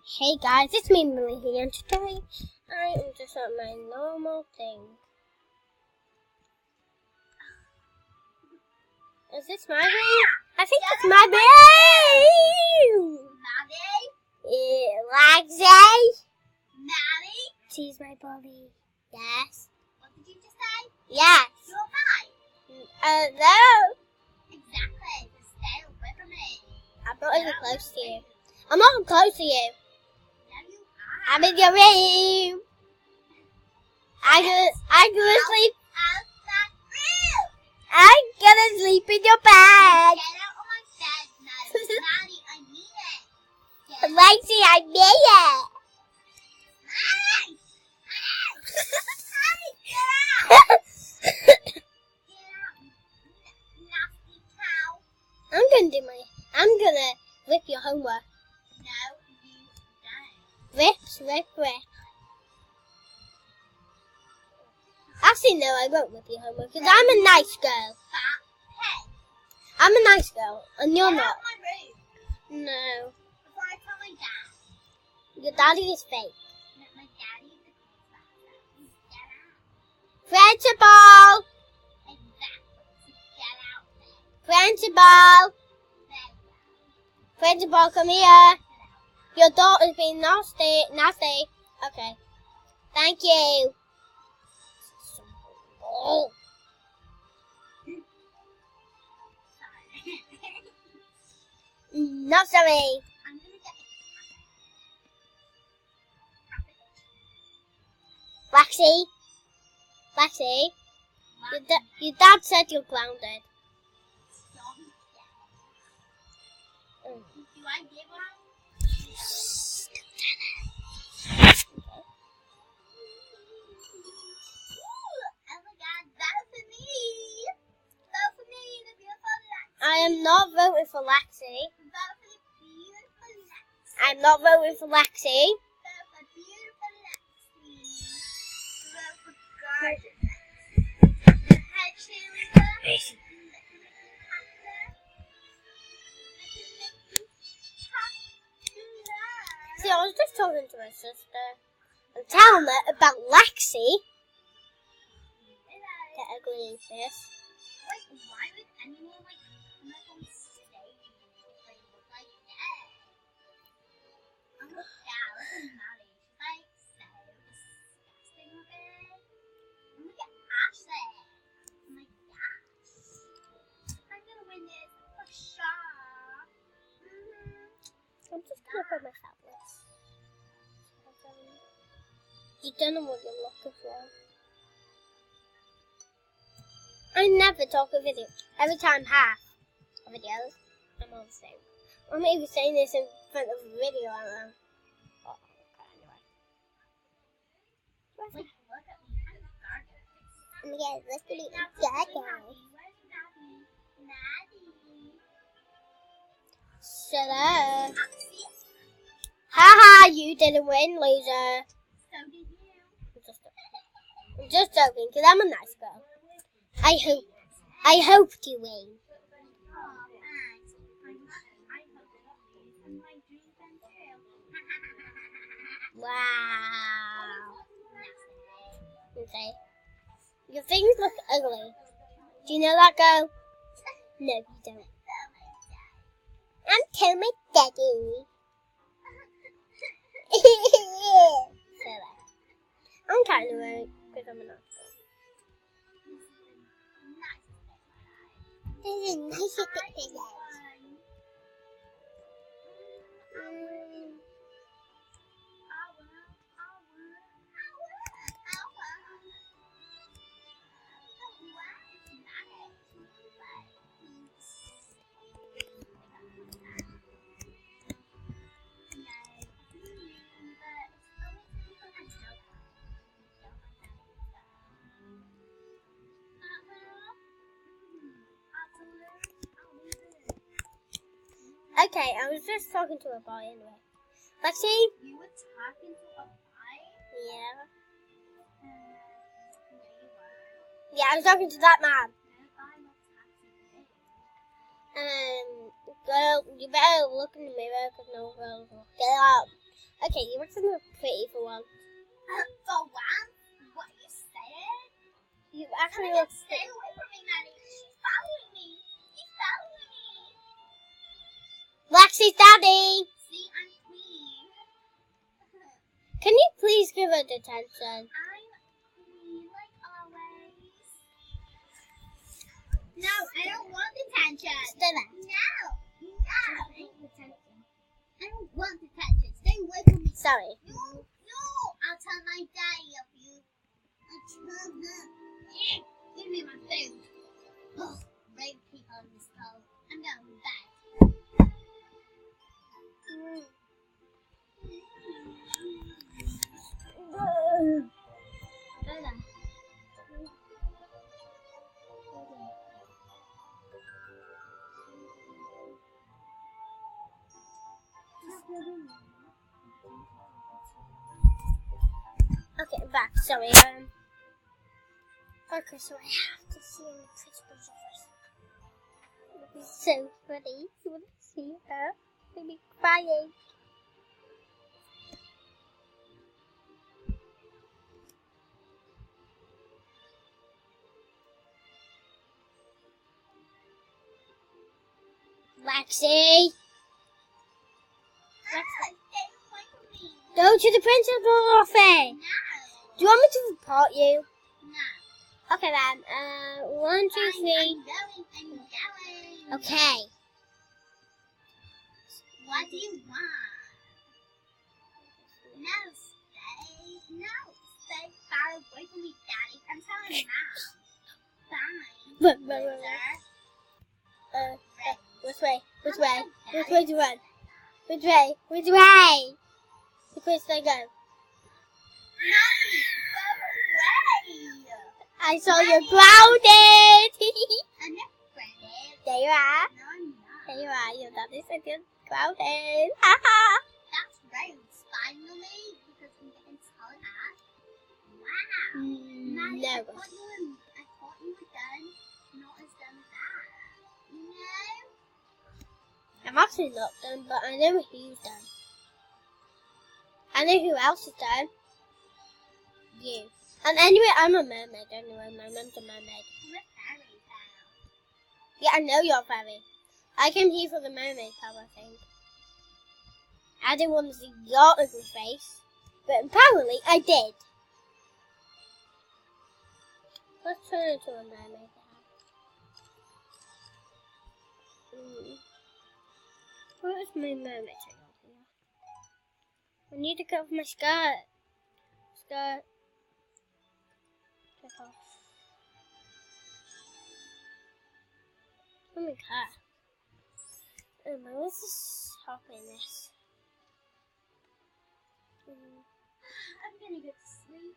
Hey guys, it's me, Millie here, and today I am just at my normal thing. Is this my room? I think it's my room! Maddie? Lexi? Maddie? She's my Bobby. Yes? What did you just say? Yes. You're No. mine? Exactly. Just stay away from me. I'm not even close to you. I'm not close to you. No, you are. I'm in your room. I'm gonna sleep. Out that room. I'm gonna sleep in your bed. Get out of my bed, Maddie. Maddie, I mean it. Get out. Lexi, I made it. Maddie! Maddie, get out! Get out, nasty cow. I'm gonna rip your homework. No, you don't. Rip. Actually, no, I won't rip your homework because I'm a nice girl. Fat pig. I'm a nice girl, and you're Get not. out my room. No, Before I tell my dad. your daddy is fake. No, my daddy is a good father. Get out. Principal! Exactly. Get out there. Principal! There you go. Principal, come here. Your daughter's being nasty. Okay. Thank you. Oh. Sorry. Not sorry. I'm gonna get Lexi, your dad said you're grounded. Do I give one? Oh my god, vote for me! Vote for me, the beautiful Lexi! I am not voting for Lexi. Vote for the beautiful Lexi! I'm not voting for Lexi. Vote for beautiful Lexi! Vote for gorgeous the head cheerleader! See, I was just talking to my sister and telling her about Lexi. The ugly face. Why would anyone come up on stage and look like that? Oh my god, look at Maddie. She's so disgusting looking. And look at Ashley. Oh my gosh. I'm gonna win this for sure. I'm just gonna put myself this. You don't know what you're looking for. I never talk a video. Every time half a videos, I'm on the same. I'm even saying this in front of a video. I don't know. Oh, okay, anyway. Look at me. I'm gorgeous. Oh my god, look at me. Where's Maddie? Maddie? Shut up. See? Haha, you didn't win, loser. So did you. I'm just joking, because I'm a nice girl. I hope you win. Oh, thanks. I hope that my dreams come true. Wow. Okay. Your things look ugly. Do you know that, girl? No, you don't. I'm telling my daddy. I'm kind of worried because I'm a nice girl. This is nice of the Okay, I was just talking to a boy anyway. Lexi? You were talking to a boy? Yeah. No, you weren't. Yeah, I was talking to that man. No, I was talking to you. Girl, you better look in the mirror because no girls will. Get up. Okay, you reckon they're pretty for one. For one? What you said? You actually Come look on, stay away from me, Maddie. She's following me. She's following me. Lexi's daddy! See, I'm queen. Can you please give her detention? I'm queen, like always. No, I don't want detention. Stay there. No. I don't want detention. Stay away from me. Sorry. No. I'll tell my daddy of you. I'll tell him. Give me my food. Oh, brave people in this hole. I'm going to bed. Okay, I'm back. Sorry. Okay, so I have to see in the principal's office. It'll be so funny. You want to see her? Maybe crying. Lexi! Stay away from me. Go to the principal's office! No. Do you want me to report you? No. Okay then, 1, 2, 3. I'm going. Okay. What do you want? No, stay. No, stay far away from me, Daddy. I'm telling Mom. Fine. Loser. Which way? Which way? Which way to run? Which way? Which way? Which way should I go? Mommy, go away. I saw you grounded! I'm not grounded. There you are. No, I'm not. There you are. Your daddy said you're grounded. Haha. That's right. Finally, because I'm getting told off. Wow. Maddie, No. I thought you were done. Not as done as that. No. I'm actually not done, but I know who's done. I know who else is done. You. And anyway, I'm a mermaid anyway. My mum's a mermaid. I'm a fairy tale. Yeah, I know you're a fairy. I came here for the mermaid power thing. I didn't want to see your ugly face, but apparently I did. Let's turn into a mermaid now. What is my mermaid thing on here? I need to get off my skirt. Take off. Oh my god. Let's just hop in this. I'm gonna go to sleep.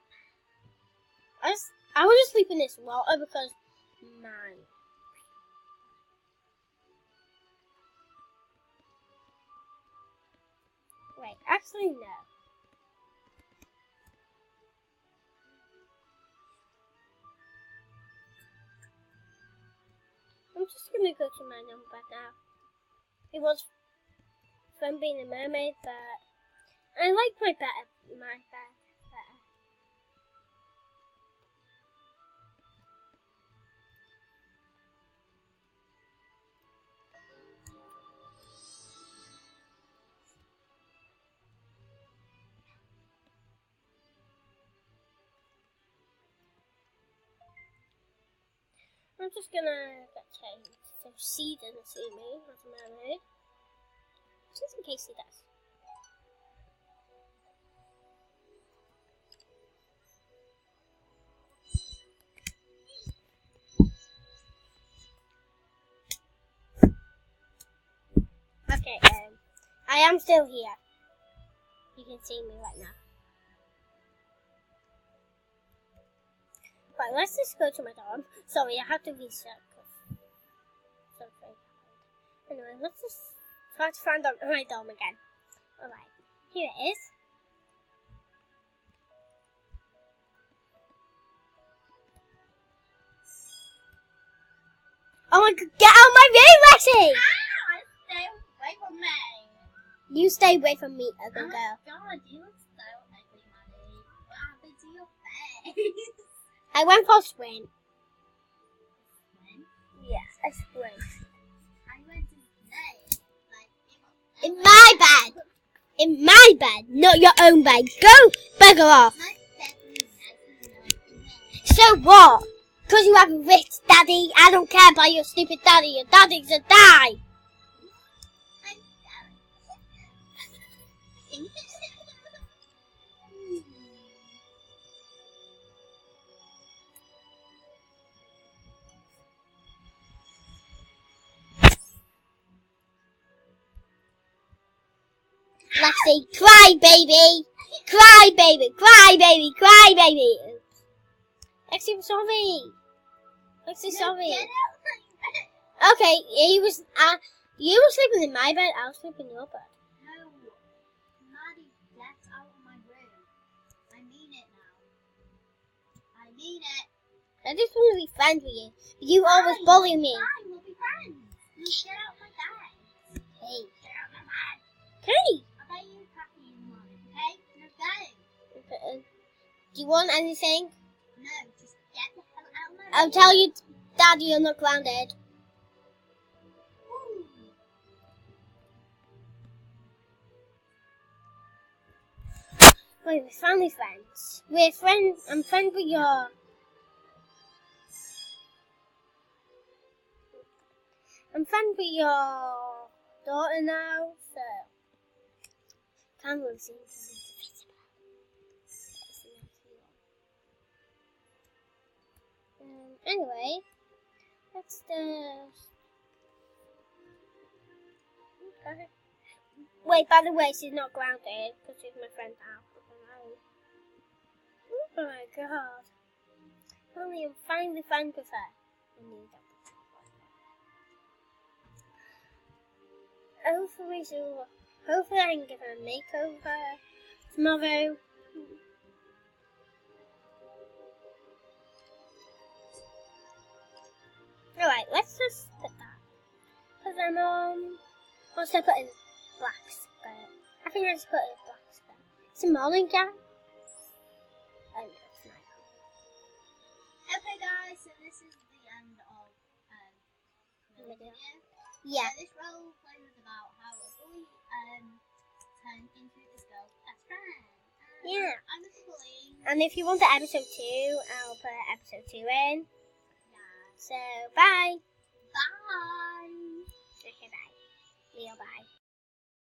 I want to sleep in this water because, man. Wait, actually no. I'm just gonna go to my number now. It was fun being a mermaid, but I like my bed better. I'm just gonna get changed so C doesn't see me as a mermaid. Just in case he does. Okay, I am still here. You can see me right now. Right, let's just go to my dorm. Sorry, I have to reset because something happened. Anyway, let's just try to find my dorm again. Alright, here it is. Oh my god, get out of my room, Lexi! Stay away from me. You stay away from me, ugly Oh girl. God, you look so ugly, Maddie. What happened to your face? I went for a swim. When? Yes, I swim. I went to play. Like, In my bed. In my bed, not your own bed. Go bugger off. My bedroom has no So what? Because you have a rich daddy, I don't care about your stupid daddy. Your daddy's a die. I'm sorry. Lexi, cry baby. Cry baby, cry baby, cry baby. Lexi, I'm sorry. Lexi, sorry. Get out of my bed. Okay, you were sleeping in my bed, I was sleeping in your bed. No, Maddie, get out of my room. I mean it now. I mean it. I just want to be friends with you. You always bully me. Fine, we'll be friends. Now get out of my bed. Hey. Get out of my bed. Okay. I'll buy you coffee in the morning, okay? Now go. Do you want anything? No, just get the hell out of my room. I'll tell you, Daddy, you're not grounded. Ooh. Wait, we're family friends. We're friends. I'm friends with your. I'm friends with your daughter now, so can't really see because it's invisible. Anyway, that's the. Okay. Wait, by the way, she's not grounded because she's my friend now. Oh my god. Only I'm finally friends with her. Hopefully I can give her a makeover tomorrow. Alright, let's just put that. Because what's I put in black skirt? I think I just put in a black skirt. It's a morning gown. Oh no, it's not. Okay, guys, so this is the end of the video. Yeah. This role play was about how a bully turned into this girl's best friend. Yeah. I'm a bully. And if you want the episode 2, I'll put episode 2 in. Yeah. So, bye. Bye. Okay, bye. Real bye.